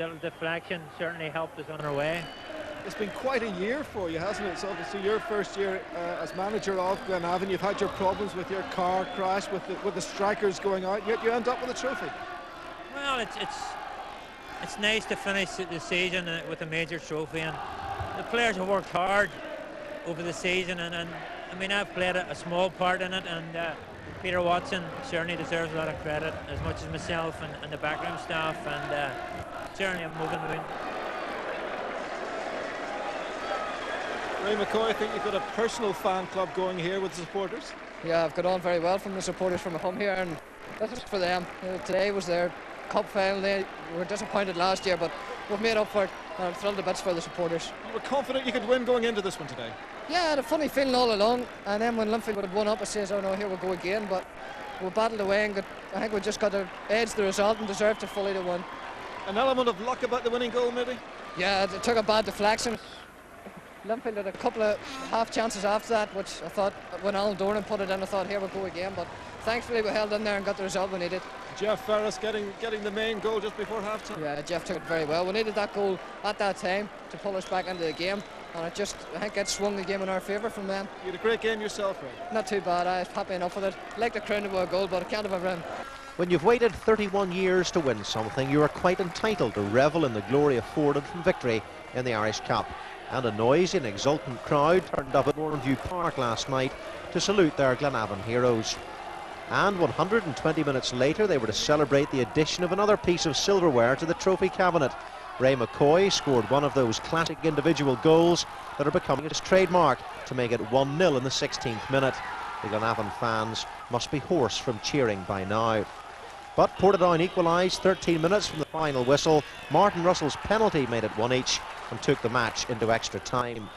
little deflection certainly helped us on our way. It's been quite a year for you, hasn't it? It's obviously your first year as manager of Glenavon. You've had your problems with your car crash, with the strikers going out, yet you end up with a trophy. Well, it's nice to finish the season with a major trophy, and the players have worked hard over the season, and I mean, I've played a small part in it, and Peter Watson certainly deserves a lot of credit, as much as myself and the background staff, and certainly I'm moving the win. Ray McCoy, I think you've got a personal fan club going here with the supporters. Yeah, I've got on very well from the supporters from home here, and that's just for them. Today was their cup final. They were disappointed last year, but we've made up for it, and I'm thrilled to bits for the supporters. You were confident you could win going into this one today? Yeah, I had a funny feeling all along, and then when Linfield had won up, I says, oh no, here we go again, but we battled away, and I think we just got to edge the result and deserved to fully to win. An element of luck about the winning goal, maybe? Yeah, it took a bad deflection. Linfield had a couple of half chances after that, which I thought, when Alan Dornan put it in, I thought, here we go again, but thankfully we held in there and got the result we needed. Jeff Ferris getting the main goal just before half-time. Yeah, Jeff took it very well. We needed that goal at that time to pull us back into the game, and I think it swung the game in our favour from then. You had a great game yourself, Ray. Not too bad, I was happy enough with it. Like to crown it with a goal, but I can't have a rim. When you've waited 31 years to win something, you are quite entitled to revel in the glory afforded from victory in the Irish Cup. And a noisy and exultant crowd turned up at Mournview Park last night to salute their Glenavon heroes. And 120 minutes later, they were to celebrate the addition of another piece of silverware to the trophy cabinet. Ray McCoy scored one of those classic individual goals that are becoming his trademark to make it 1-0 in the 16th minute. The Glenavon fans must be hoarse from cheering by now. But Portadown equalised 13 minutes from the final whistle. Martin Russell's penalty made it 1 each and took the match into extra time.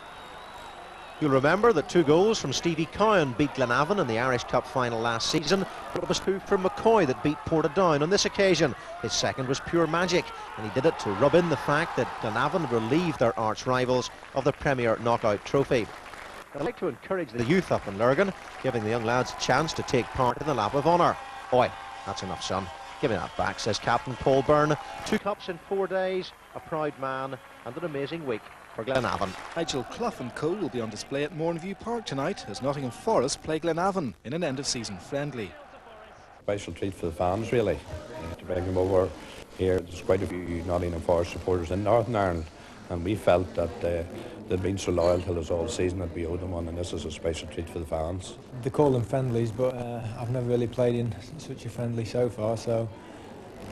You'll remember that 2 goals from Stevie Cowan beat Glenavon in the Irish Cup final last season, but it was 2 from McCoy that beat Portadown on this occasion. His second was pure magic, and he did it to rub in the fact that Glenavon relieved their arch rivals of the Premier Knockout Trophy. I'd like to encourage the youth up in Lurgan, giving the young lads a chance to take part in the lap of honour. Oi, that's enough, son. Give me that back, says Captain Paul Byrne. 2 cups in 4 days, a proud man, and an amazing week for Glenavon. Nigel Clough and co will be on display at Mournview Park tonight as Nottingham Forest play Glenavon in an end-of-season friendly. Special treat for the fans, really, to bring them over here. There's quite a few Nottingham Forest supporters in Northern Ireland, and we felt that they've been so loyal to us all season that we owed them one, and this is a special treat for the fans. They call them friendlies, but I've never really played in such a friendly so far, so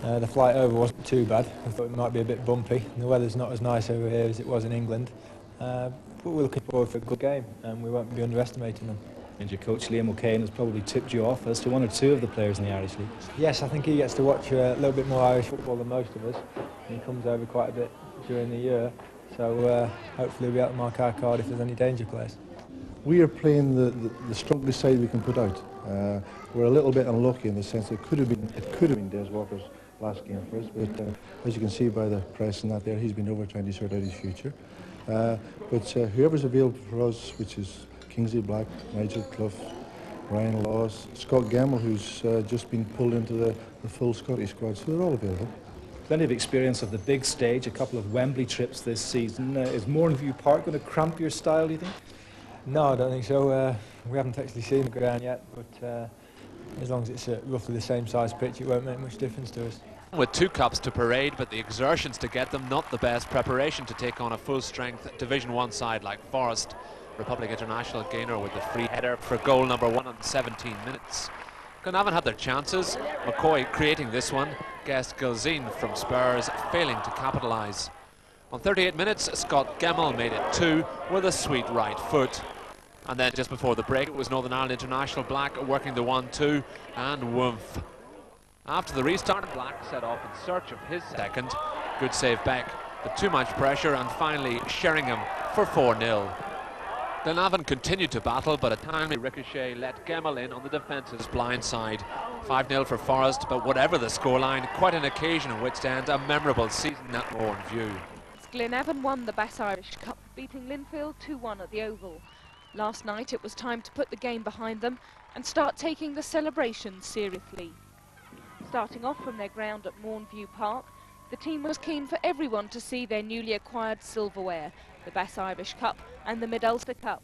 the flight over wasn't too bad. I thought it might be a bit bumpy. The weather's not as nice over here as it was in England, but we're looking forward for a good game, and we won't be underestimating them. And your coach Liam O'Kane has probably tipped you off as to 1 or 2 of the players in the Irish League. Yes, I think he gets to watch a little bit more Irish football than most of us. He comes over quite a bit during the year, so hopefully we'll be able to mark our card if there's any danger players. We are playing the strongest side we can put out. We're a little bit unlucky in the sense that it could have been Des Walker's last game for us, but as you can see by the press and that there, he's been over trying to sort out his future. But whoever's available for us, which is Kingsley Black, Nigel Clough, Ryan Laws, Scott Gamble, who's just been pulled into the full Scottish squad, so they're all available. Plenty of experience of the big stage, a couple of Wembley trips this season. Is Mournview Park going to cramp your style, do you think? No, I don't think so. We haven't actually seen the ground yet, but as long as it's roughly the same size pitch, it won't make much difference to us. With 2 cups to parade, but the exertions to get them, not the best preparation to take on a full-strength Division 1 side like Forest. Republic International gainer with the free header for goal number 1 on 17 minutes. Glenavon had their chances, McCoy creating this one, guest Gilzine from Spurs failing to capitalise. On 38 minutes, Scott Gemmell made it 2 with a sweet right foot. And then just before the break, it was Northern Ireland International Black working the 1-2, and woomph. After the restart, Black set off in search of his second. Good save back, but too much pressure, and finally Sheringham for 4-0. Glenavon continued to battle, but a timely ricochet let Gemmell in on the defence's blind side. 5-0 for Forest, but whatever the scoreline, quite an occasion in which to end a memorable season at Mournview. Glenavon won the Bass Irish Cup, beating Linfield 2-1 at the Oval. Last night it was time to put the game behind them and start taking the celebrations seriously. Starting off from their ground at Mournview Park, The team was keen for everyone to see their newly acquired silverware, the Bass Irish Cup and the Mid-Ulster Cup.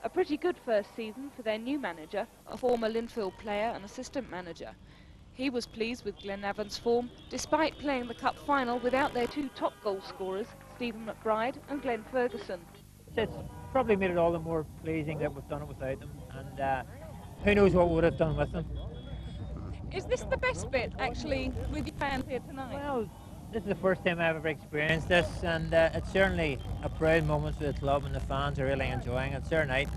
A pretty good first season for their new manager, a former Linfield player and assistant manager. He was pleased with Glenavon's form, despite playing the cup final without their two top goal scorers, Stephen McBride and Glenn Ferguson. It's probably made it all the more pleasing that we've done it without them, and who knows what we would have done with them. Is this the best bit, actually, with your fans here tonight? Well, this is the first time I've ever experienced this, and it's certainly a proud moment for the club, and the fans are really enjoying it. It's their night.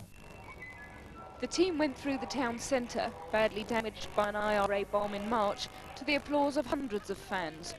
The team went through the town centre, badly damaged by an IRA bomb in March, to the applause of hundreds of fans.